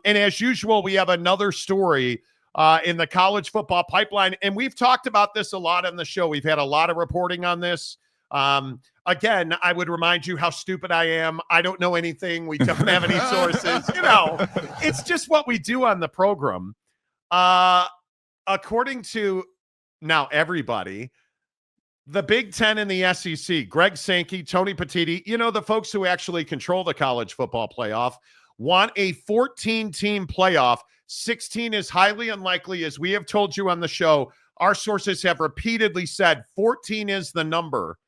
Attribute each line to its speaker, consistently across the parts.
Speaker 1: And as usual, we have another story in the college football pipeline. And we've talked about this a lot on the show. We've had a lot of reporting on this. Again, I would remind you how stupid I am. I don't know anything. We don't have any sources. It's just what we do on the program. According to now everybody, the Big Ten and the SEC, Greg Sankey, Tony Petitti, the folks who actually control the college football playoff, want a 14-team playoff. 16 is highly unlikely, as we have told you on the show. Our sources have repeatedly said 14 is the number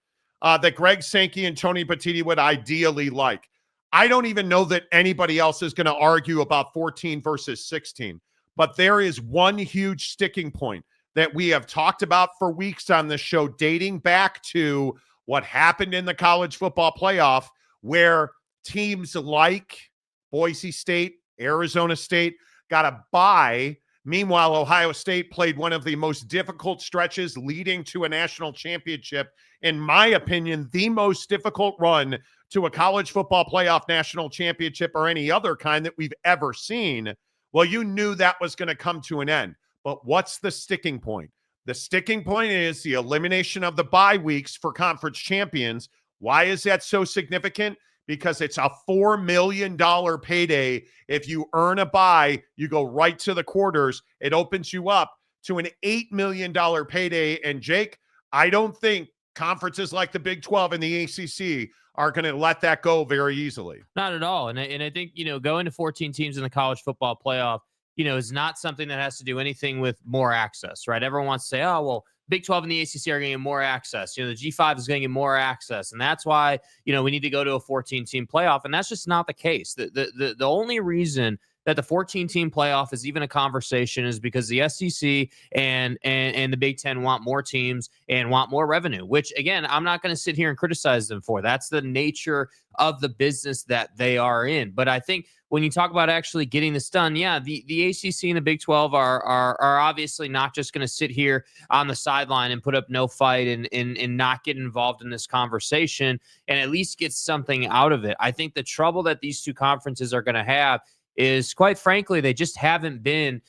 Speaker 1: that Greg Sankey and Tony Petitti would ideally like. I don't even know that anybody else is going to argue about 14 versus 16, but there is one huge sticking point that we have talked about for weeks on this show, dating back to what happened in the college football playoff, where teams like Boise State, Arizona State got a bye. Meanwhile, Ohio State played one of the most difficult stretches leading to a national championship. In my opinion, the most difficult run to a college football playoff national championship or any other kind that we've ever seen. Well, you knew that was going to come to an end. But what's the sticking point? The sticking point is the elimination of the bye weeks for conference champions. Why is that so significant? Because it's a $4 million payday. If you earn a bye, you go right to the quarters. It opens you up to an $8 million payday. And Jake, I don't think conferences like the Big 12 and the ACC are going to let that go very easily.
Speaker 2: Not at all. And I think, going to 14 teams in the college football playoff, is not something that has to do anything with more access, right? Everyone wants to say, oh, well, Big 12 and the ACC are going to get more access. The G5 is going to get more access. And that's why, we need to go to a 14-team playoff. And that's just not the case. The only reason that the 14-team playoff is even a conversation is because the SEC and the Big Ten want more teams and want more revenue, which, again, I'm not going to sit here and criticize them for. That's the nature of the business that they are in. But I think when you talk about actually getting this done, yeah, the ACC and the Big 12 are obviously not just going to sit here on the sideline and put up no fight and not get involved in this conversation and at least get something out of it. I think the trouble that these two conferences are going to have is, quite frankly, they just haven't been,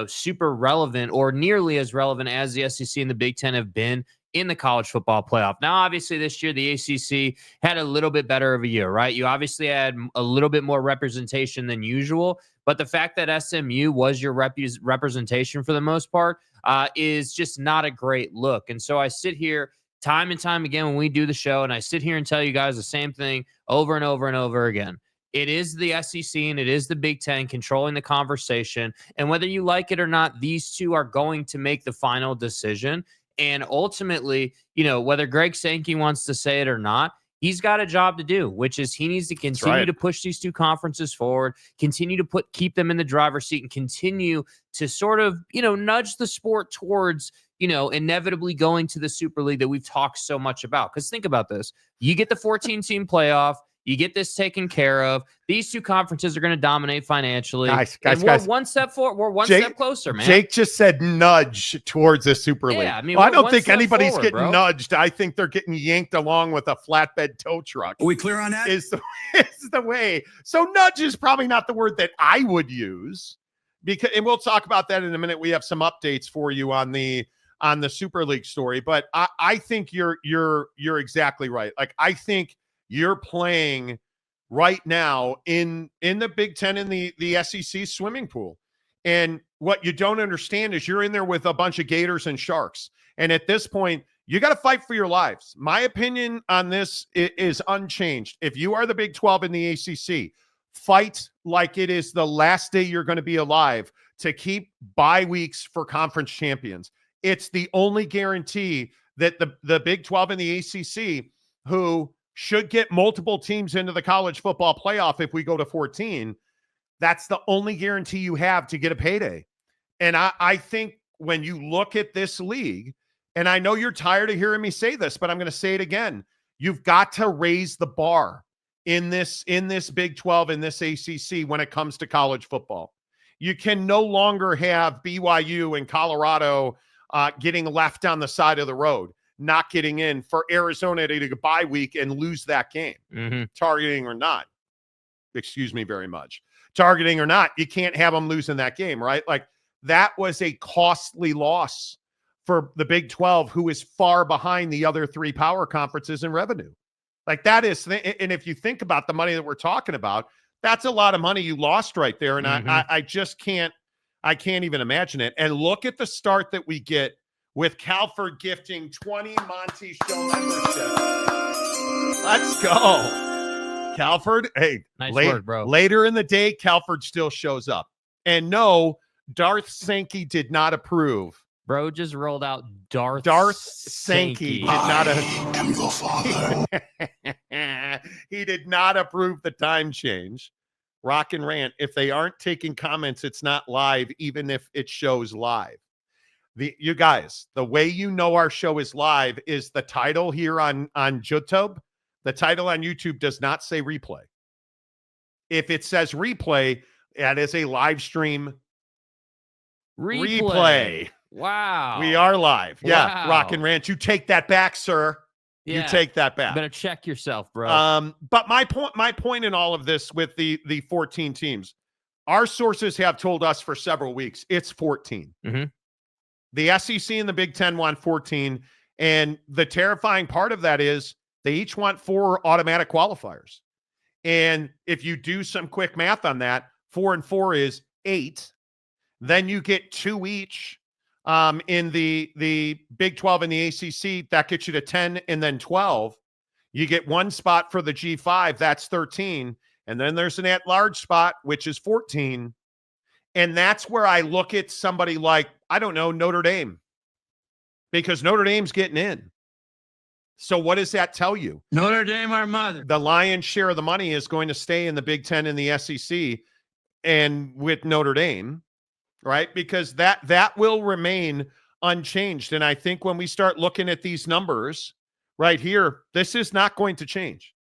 Speaker 2: super relevant or nearly as relevant as the SEC and the Big Ten have been in the college football playoff. Now, obviously, this year, the ACC had a little bit better of a year, right? You obviously had a little bit more representation than usual, but the fact that SMU was your representation for the most part is just not a great look. And so I sit here time and time again when we do the show, and I sit here and tell you guys the same thing over and over and over again. It is the SEC and it is the Big Ten controlling the conversation. And whether you like it or not, these two are going to make the final decision. And ultimately, whether Greg Sankey wants to say it or not, he's got a job to do, which is he needs to continue to push these two conferences forward, continue to keep them in the driver's seat, and continue to sort of, nudge the sport towards, inevitably going to the Super League that we've talked so much about. Because think about this. You get the 14-team playoff. You get this taken care of. These two conferences are going to dominate financially.
Speaker 1: Guys,
Speaker 2: we're one step forward. We're one step closer, man.
Speaker 1: Jake just said nudge towards the Super League.
Speaker 2: Yeah,
Speaker 1: I don't think anybody's getting nudged. I think they're getting yanked along with a flatbed tow truck.
Speaker 3: Are we clear on that?
Speaker 1: Is the way. So nudge is probably not the word that I would use, and we'll talk about that in a minute. We have some updates for you on the Super League story, but I think you're exactly right. Like, I think you're playing right now in the Big Ten and the SEC swimming pool. And what you don't understand is you're in there with a bunch of gators and sharks. And at this point, you got to fight for your lives. My opinion on this is unchanged. If you are the Big 12 and the ACC, fight like it is the last day you're going to be alive to keep bye weeks for conference champions. It's the only guarantee that the Big 12 and the ACC, who should get multiple teams into the college football playoff if we go to 14, that's the only guarantee you have to get a payday. And I think when you look at this league, and I know you're tired of hearing me say this, but I'm going to say it again, you've got to raise the bar in this Big 12, in this ACC when it comes to college football. You can no longer have BYU and Colorado getting left on the side of the road, not getting in, for Arizona to get a bye week and lose that game, targeting or not. Excuse me very much. targeting or not, you can't have them losing that game, right? Like that was a costly loss for the Big 12, who is far behind the other 3 power conferences in revenue. Like that is, and if you think about the money that we're talking about, that's a lot of money you lost right there. And I just can't even imagine it. And look at the start that we get with Calford gifting 20 Monty Show memberships. Let's go. Calford, hey,
Speaker 2: nice work, bro.
Speaker 1: Later in the day, Calford still shows up. And no, Darth Sankey did not approve.
Speaker 2: Bro just rolled out Darth
Speaker 1: Sankey. Did not
Speaker 3: am your father.
Speaker 1: He did not approve the time change. Rock and Rant, if they aren't taking comments, it's not live, even if it shows live. You guys, the way you know our show is live is the title here on YouTube. The title on YouTube does not say replay. If it says replay, that is a live stream replay.
Speaker 2: Wow.
Speaker 1: We are live. Yeah.
Speaker 2: Wow.
Speaker 1: Rock and Rant. You take that back, sir.
Speaker 2: Yeah.
Speaker 1: You take that back.
Speaker 2: You better check yourself, bro.
Speaker 1: But my point in all of this with the 14 teams, our sources have told us for several weeks, it's 14.
Speaker 2: Mm-hmm.
Speaker 1: The SEC and the Big Ten want 14. And the terrifying part of that is they each want 4 automatic qualifiers. And if you do some quick math on that, 4 and 4 is 8. Then you get 2 each in the Big 12 and the ACC. That gets you to 10 and then 12. You get 1 spot for the G5. That's 13. And then there's an at-large spot, which is 14. And that's where I look at somebody like, I don't know, Notre Dame. Because Notre Dame's getting in. So what does that tell you?
Speaker 3: Notre Dame, our mother.
Speaker 1: The lion's share of the money is going to stay in the Big Ten and the SEC and with Notre Dame, right? Because that will remain unchanged. And I think when we start looking at these numbers right here, this is not going to change.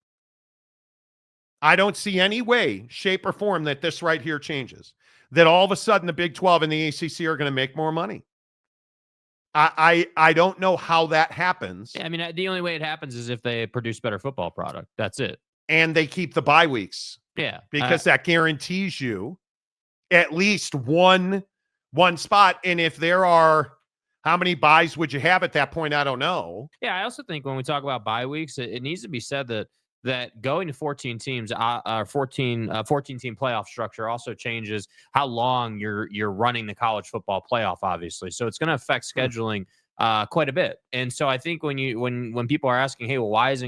Speaker 1: I don't see any way, shape, or form that this right here changes. That all of a sudden the Big 12 and the ACC are going to make more money. I don't know how that happens.
Speaker 2: Yeah, I mean, the only way it happens is if they produce better football product. That's it.
Speaker 1: And they keep the bye weeks.
Speaker 2: Yeah.
Speaker 1: Because that guarantees you at least one spot. And if there are, how many buys would you have at that point? I don't know.
Speaker 2: Yeah, I also think when we talk about bye weeks, it needs to be said that going to 14 teams, 14 team playoff structure also changes how long you're running the college football playoff, obviously. So it's going to affect scheduling quite a bit. And so I think when people are asking, hey, well, why is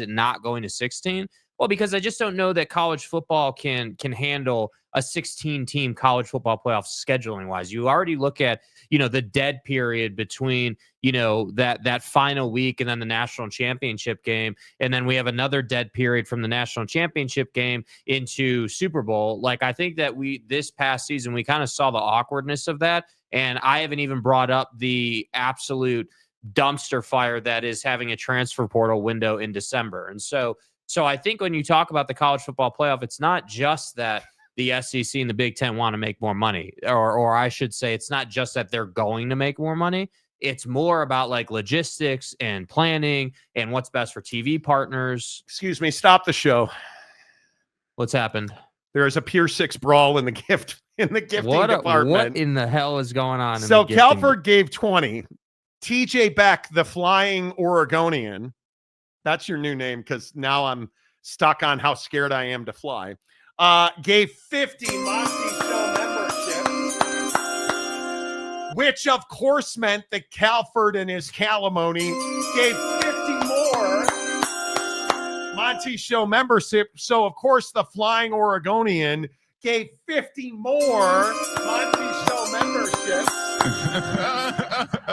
Speaker 2: it not going to 16? Well, because I just don't know that college football can handle a 16 team college football playoff scheduling wise. You already look at, the dead period between, that final week and then the national championship game. And then we have another dead period from the national championship game into Super Bowl. Like, I think that this past season, we kind of saw the awkwardness of that. And I haven't even brought up the absolute dumpster fire that is having a transfer portal window in December. And so I think when you talk about the college football playoff, it's not just that the SEC and the Big Ten want to make more money, or I should say it's not just that they're going to make more money. It's more about like logistics and planning and what's best for TV partners.
Speaker 1: Excuse me, stop the show.
Speaker 2: What's happened?
Speaker 1: There is a Pier 6 brawl in the gifting department.
Speaker 2: What in the hell is going on?
Speaker 1: So Calford gave 20. TJ Beck, the Flying Oregonian. That's your new name because now I'm stuck on how scared I am to fly. Gave 50 Monty Show memberships, which of course meant that Calford and his calimony gave 50 more Monty Show membership. So of course the Flying Oregonian gave 50 more Monty Show memberships.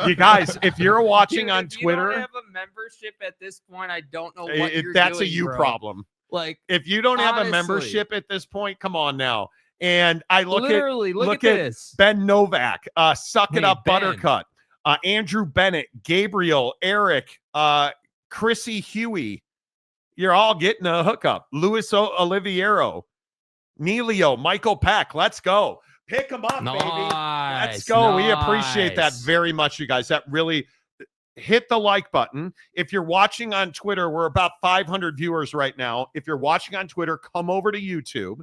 Speaker 1: You guys, if you're watching on Twitter,
Speaker 2: you don't have a membership at this point, I don't know what you're
Speaker 1: that's
Speaker 2: doing,
Speaker 1: a you
Speaker 2: bro.
Speaker 1: Problem.
Speaker 2: Like,
Speaker 1: if you don't have
Speaker 2: honestly,
Speaker 1: a membership at this point, come on now. And I look at
Speaker 2: this.
Speaker 1: Ben Novak, Suck It Up
Speaker 2: Ben.
Speaker 1: Buttercut, Andrew Bennett, Gabriel, Eric, Chrissy Huey. You're all getting a hookup. Luis Oliviero, Neilio, Michael Peck. Let's go. Pick them up, baby. Let's go. We appreciate that very much, you guys. That really hit the like button. If you're watching on Twitter, we're about 500 viewers right now. If you're watching on Twitter, come over to YouTube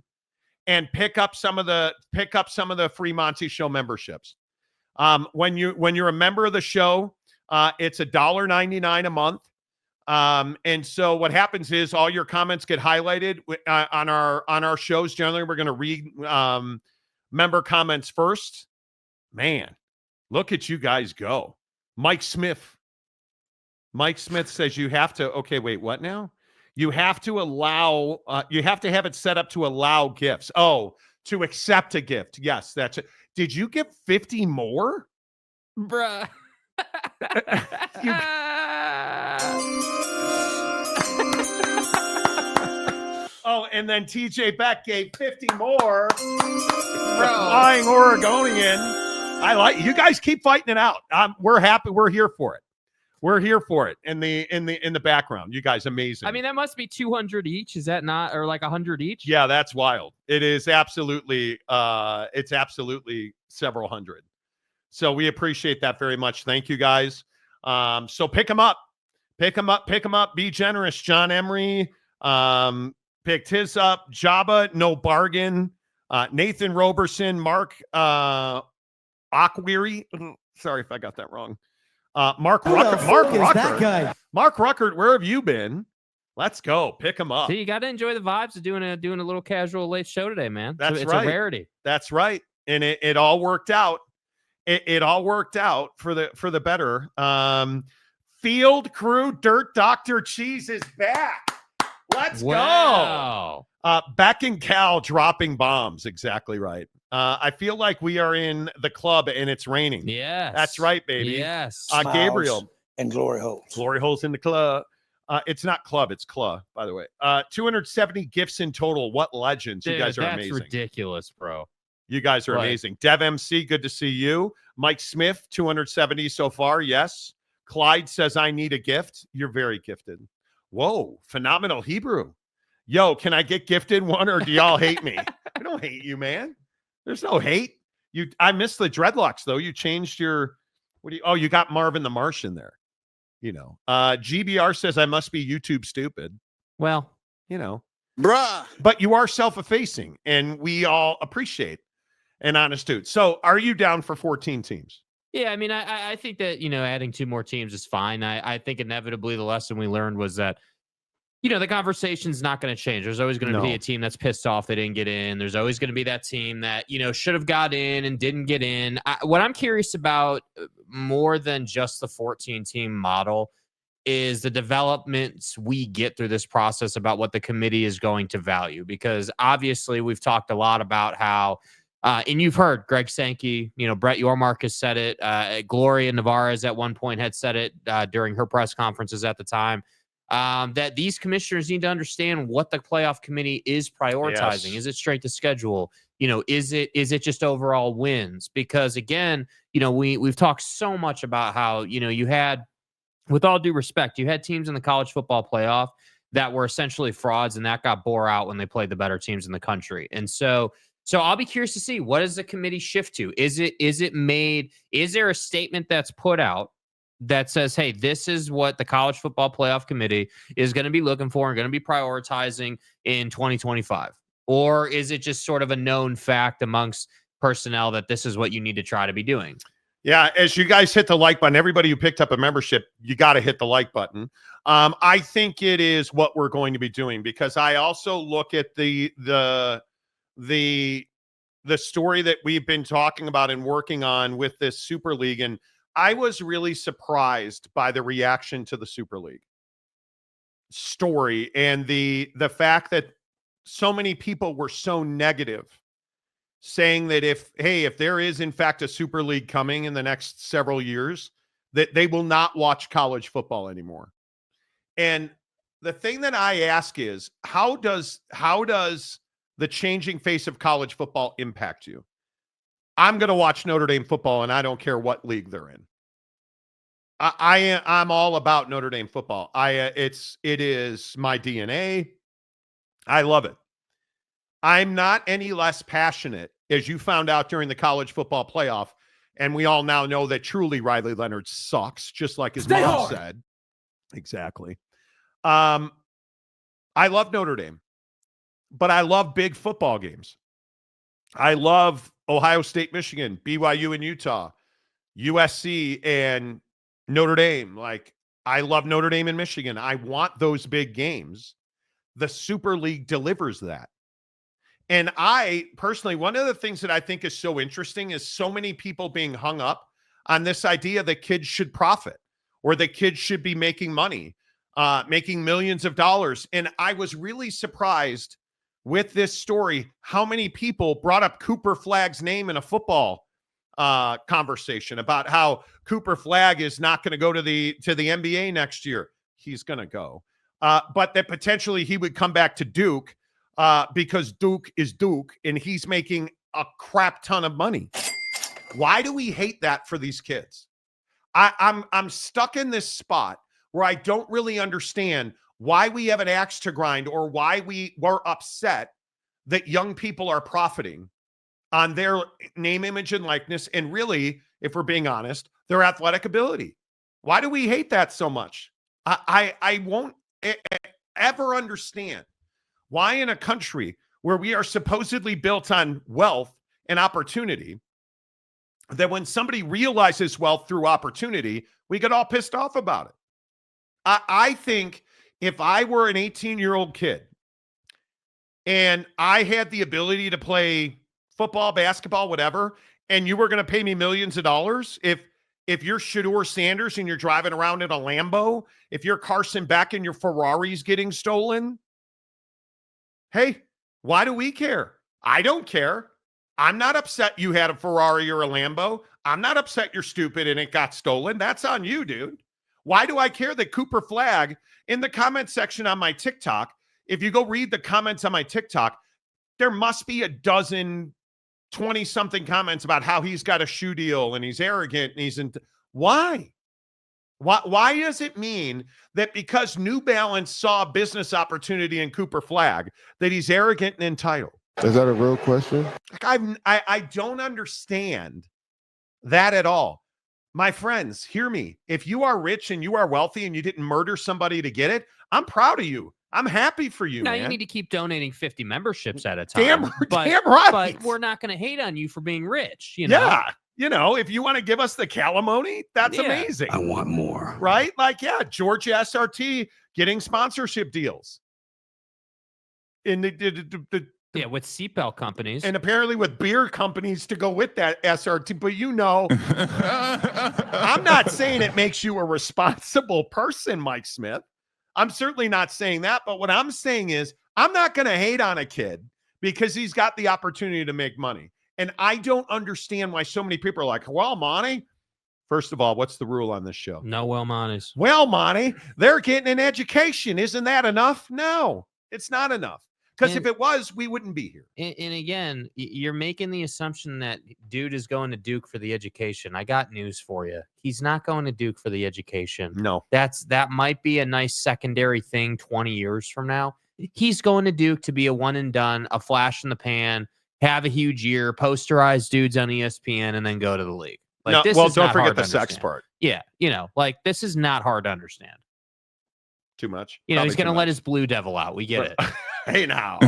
Speaker 1: and pick up some of the free Monty Show memberships. When you're a member of the show, it's $1.99 a month. And so what happens is all your comments get highlighted on our shows. Generally, we're going to read member comments first. Man, look at you guys go. Mike Smith says you have to, okay, wait, what now? You have to allow, you have to have it set up to allow gifts. Oh, to accept a gift. Yes, that's it. Did you get 50 more?
Speaker 2: Bruh.
Speaker 1: Oh, and then TJ Beck gave 50 more. Flying Oregonian. I like you guys keep fighting it out. We're happy. We're here for it. We're here for it in the background. You guys amazing.
Speaker 2: I mean, that must be 200 each. Is that not, or like 100 each?
Speaker 1: Yeah, that's wild. It is absolutely it's absolutely several hundred. So we appreciate that very much. Thank you guys. So pick them up. Pick them up. Be generous. John Emery picked his up. Jabba, no bargain. Nathan Roberson, Mark Aquiri. Sorry if I got that wrong. Mark Ruckert. Mark Ruckert, where have you been? Let's go. Pick him up.
Speaker 2: See, you got to enjoy the vibes of doing a little casual late show today, man.
Speaker 1: That's
Speaker 2: it's
Speaker 1: right.
Speaker 2: a rarity.
Speaker 1: That's right. And it all worked out. It all worked out for the better. Field Crew Dirt Dr. Cheese is back. Let's go. Beck and Cal dropping bombs. Exactly right. I feel like we are in the club and it's raining.
Speaker 2: Yes.
Speaker 1: That's right, baby.
Speaker 2: Yes.
Speaker 1: Gabriel.
Speaker 4: And glory holes.
Speaker 1: Glory holes in the club. It's not club, it's club, by the way. 270 gifts in total. What legends.
Speaker 2: Dude,
Speaker 1: you guys are
Speaker 2: that's
Speaker 1: amazing.
Speaker 2: Ridiculous, bro.
Speaker 1: You guys are amazing. Dev MC, good to see you. Mike Smith, 270 so far. Yes. Clyde says, I need a gift. You're very gifted. Whoa. Phenomenal Hebrew. Yo, can I get gifted one or do y'all hate me? I don't hate you, man. There's no hate. I missed the dreadlocks, though. You changed your, you got Marvin the Martian there. You know, GBR says I must be YouTube stupid.
Speaker 2: Well,
Speaker 1: you know,
Speaker 4: bruh.
Speaker 1: But you are self-effacing, and we all appreciate an honest dude. So, are you down for 14 teams?
Speaker 2: Yeah, I mean, I think that, adding 2 more teams is fine. I think inevitably the lesson we learned was that, the conversation's not going to change. There's always going to be a team that's pissed off they didn't get in. There's always going to be that team that, should have got in and didn't get in. What I'm curious about more than just the 14-team model is the developments we get through this process about what the committee is going to value. Because obviously we've talked a lot about how, and you've heard Greg Sankey, Brett Yormark has said it. Gloria Navarez at one point had said it during her press conferences at the time. That these commissioners need to understand what the playoff committee is prioritizing. Yes. Is it strength of schedule? Is it just overall wins? Because again, we've talked so much about how, you had, with all due respect, you had teams in the college football playoff that were essentially frauds, and that got bore out when they played the better teams in the country. And so I'll be curious to see, what does the committee shift to? Is there a statement that's put out that says, hey, this is what the college football playoff committee is going to be looking for and going to be prioritizing in 2025? Or is it just sort of a known fact amongst personnel that this is what you need to try to be doing?
Speaker 1: Yeah, as you guys hit the like button, everybody who picked up a membership, you got to hit the like button. I think it is what we're going to be doing, because I also look at the story that we've been talking about and working on with this Super League, and I was really surprised by the reaction to the Super League story and the fact that so many people were so negative, saying that if there is in fact a Super League coming in the next several years, that they will not watch college football anymore. And the thing that I ask is, how does the changing face of college football impact you? I'm going to watch Notre Dame football, and I don't care what league they're in. I'm all about Notre Dame football. It is my DNA. I love it. I'm not any less passionate, as you found out during the college football playoff, and we all now know that truly Riley Leonard sucks, just like his mom said. Exactly. I love Notre Dame, but I love big football games. I love Ohio State, Michigan, BYU and Utah, USC and Notre Dame. Like, I love Notre Dame and Michigan. I want those big games. The Super League delivers that. And I personally, one of the things that I think is so interesting is so many people being hung up on this idea that kids should profit or that kids should be making money, making millions of dollars. And I was really surprised with this story how many people brought up Cooper Flagg's name in a football conversation about how Cooper Flagg is not going to go to the NBA next year. He's going to go. But that potentially he would come back to Duke because Duke is Duke and he's making a crap ton of money. Why do we hate that for these kids? I'm stuck in this spot where I don't really understand why we have an axe to grind or why we were upset that young people are profiting on their name, image, and likeness. And really, if we're being honest, their athletic ability. Why do we hate that so much? I won't ever understand why in a country where we are supposedly built on wealth and opportunity, that when somebody realizes wealth through opportunity, we get all pissed off about it. I think if I were an 18-year-old kid and I had the ability to play football, basketball, whatever, and you were going to pay me millions of dollars, if you're Shedeur Sanders and you're driving around in a Lambo, if you're Carson Beck and your Ferrari's getting stolen, hey, why do we care? I don't care. I'm not upset you had a Ferrari or a Lambo. I'm not upset you're stupid and it got stolen. That's on you, dude. Why do I care that Cooper Flagg in the comment section on my TikTok, if you go read the comments on my TikTok, there must be a dozen 20-something comments about how he's got a shoe deal and he's arrogant and he's why? Why does it mean that because New Balance saw a business opportunity in Cooper Flagg that he's arrogant and entitled?
Speaker 4: Is that a real question?
Speaker 1: Like I don't understand that at all. My friends, hear me. If you are rich and you are wealthy and you didn't murder somebody to get it, I'm proud of you. I'm happy for you,
Speaker 2: now,
Speaker 1: man.
Speaker 2: you need to keep donating 50 memberships at a time.
Speaker 1: Damn
Speaker 2: but,
Speaker 1: right.
Speaker 2: But we're not going to hate on you for being rich. You know?
Speaker 1: Yeah. You know, if you want to give us the calimony, that's amazing.
Speaker 3: I want more.
Speaker 1: Right? Like, yeah, Georgia SRT getting sponsorship deals. In
Speaker 2: yeah, with seatbelt companies.
Speaker 1: And apparently with beer companies to go with that SRT. But you know, I'm not saying it makes you a responsible person, Mike Smith. I'm certainly not saying that. But what I'm saying is I'm not going to hate on a kid because he's got the opportunity to make money. And I don't understand why so many people are like, well, Monty, first of all, what's the rule on this show?
Speaker 2: No, well, Monty's.
Speaker 1: Well, Monty, they're getting an education. Isn't that enough? No, it's not enough. Because if it was, we wouldn't be here.
Speaker 2: And again, you're making the assumption that dude is going to Duke for the education. I got news for you. He's not going to Duke for the education.
Speaker 1: No.
Speaker 2: That might be a nice secondary thing 20 years from now. He's going to Duke to be a one and done, a flash in the pan, have a huge year, posterize dudes on ESPN, and then go to the league. Like,
Speaker 1: No,
Speaker 2: this
Speaker 1: well,
Speaker 2: is
Speaker 1: don't
Speaker 2: not
Speaker 1: forget
Speaker 2: hard
Speaker 1: the
Speaker 2: to
Speaker 1: sex
Speaker 2: understand.
Speaker 1: part.
Speaker 2: Yeah, like this is not hard to understand.
Speaker 1: Too much.
Speaker 2: You know,
Speaker 1: Probably
Speaker 2: he's going to
Speaker 1: too
Speaker 2: let
Speaker 1: much.
Speaker 2: his blue devil out. We get it.
Speaker 1: Hey, now.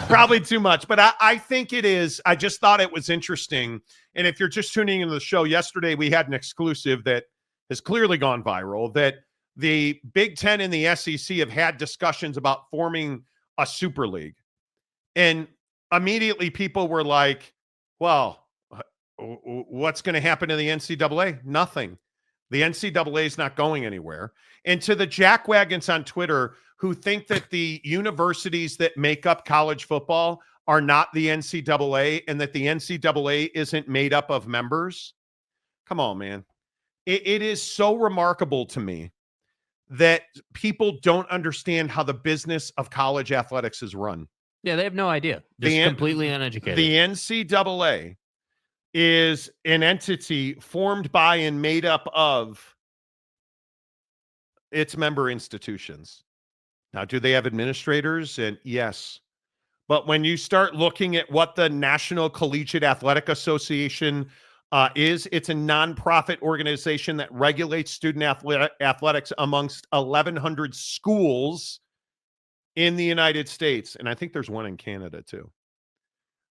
Speaker 1: Probably too much. But I think it is. I just thought it was interesting. And if you're just tuning into the show, yesterday we had an exclusive that has clearly gone viral, that the Big Ten and the SEC have had discussions about forming a super league. And immediately people were like, well, what's going to happen to the NCAA? Nothing. The NCAA is not going anywhere. And to the jackwagons on Twitter who think that the universities that make up college football are not the NCAA and that the NCAA isn't made up of members, come on, man. It is so remarkable to me that people don't understand how the business of college athletics is run.
Speaker 2: Yeah, they have no idea. Just completely uneducated.
Speaker 1: The NCAA is an entity formed by and made up of its member institutions. Now, do they have administrators? And yes. But when you start looking at what the National Collegiate Athletic Association is, it's a nonprofit organization that regulates student athletics amongst 1,100 schools in the United States. And I think there's one in Canada too.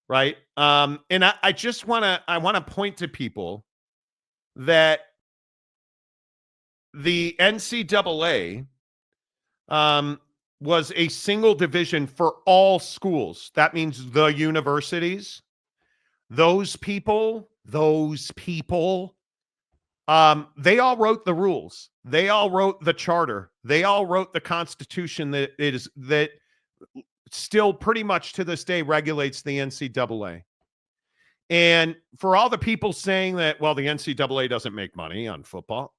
Speaker 1: right? And I just want to point to people that the NCAA was a single division for all schools. That means the universities. Those people, they all wrote the rules. They all wrote the charter. They all wrote the Constitution that still pretty much to this day regulates the NCAA. And for all the people saying that, well, the NCAA doesn't make money on football,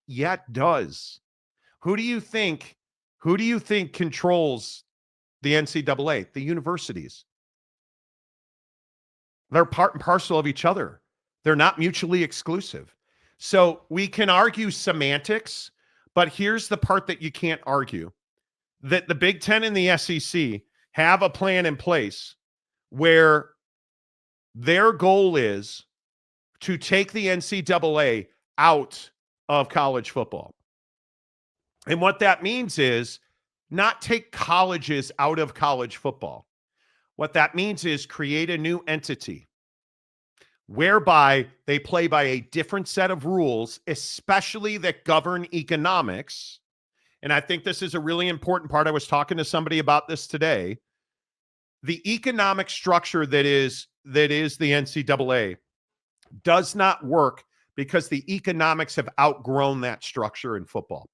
Speaker 1: yeah, it does. Who do you think controls the NCAA? The universities. They're part and parcel of each other. They're not mutually exclusive. So we can argue semantics, but here's the part that you can't argue. That the Big Ten and the SEC have a plan in place where their goal is to take the NCAA out of college football. And what that means is not take colleges out of college football. What that means is create a new entity whereby they play by a different set of rules, especially that govern economics. And I think this is a really important part. I was talking to somebody about this today. The economic structure that is the NCAA does not work because the economics have outgrown that structure in football.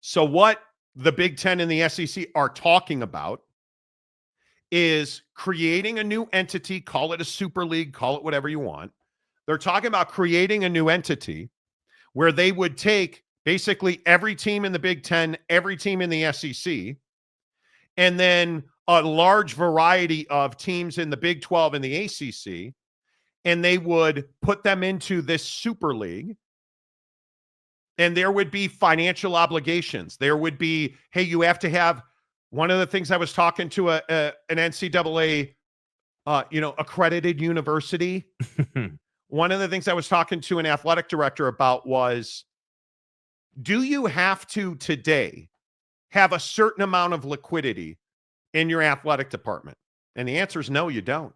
Speaker 1: So what the Big Ten and the SEC are talking about is creating a new entity, call it a super league, call it whatever you want. They're talking about creating a new entity where they would take basically every team in the Big Ten, every team in the SEC, and then a large variety of teams in the Big 12 and the ACC, and they would put them into this super league. And there would be financial obligations. There would be, hey, you have to have one of the things I was talking to an NCAA, accredited university. One of the things I was talking to an athletic director about was, do you have to today have a certain amount of liquidity in your athletic department? And the answer is no, you don't.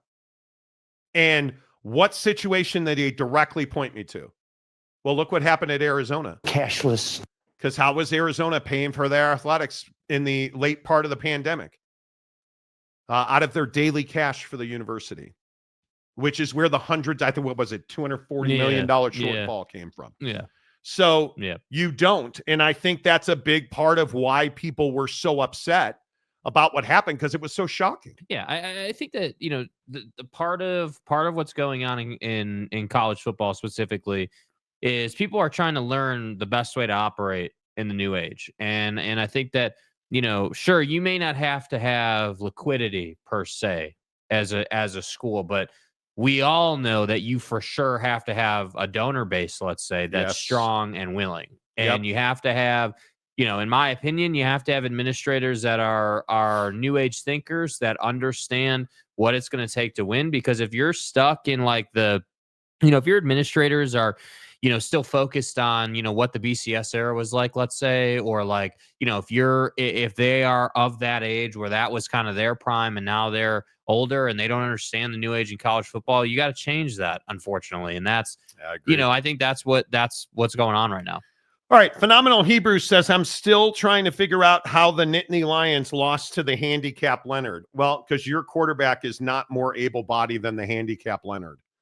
Speaker 1: And what situation did they directly point me to? Well, look what happened at Arizona.
Speaker 4: Cashless.
Speaker 1: Because how was Arizona paying for their athletics in the late part of the pandemic? Out of their daily cash for the university, which is where the hundreds, I think, what was it, $240 million shortfall came from.
Speaker 2: Yeah.
Speaker 1: So you don't. And I think that's a big part of why people were so upset about what happened, because it was so shocking.
Speaker 2: Yeah, I think that, the part of what's going on in college football specifically is people are trying to learn the best way to operate in the new age. And I think that, sure, you may not have to have liquidity per se as a school, but we all know that you for sure have to have a donor base, let's say, that's strong and willing. And you have to have, in my opinion, you have to have administrators that are new age thinkers that understand what it's going to take to win. Because if you're stuck in like if your administrators are, still focused on, what the BCS era was like, let's say, or like, if they are of that age where that was kind of their prime and now they're older and they don't understand the new age in college football, you got to change that, unfortunately. And that's, I think that's what's going on right now.
Speaker 1: All right. Phenomenal Hebrew says, I'm still trying to figure out how the Nittany Lions lost to the handicap Leonard. Well, because your quarterback is not more able-bodied than the handicap Leonard.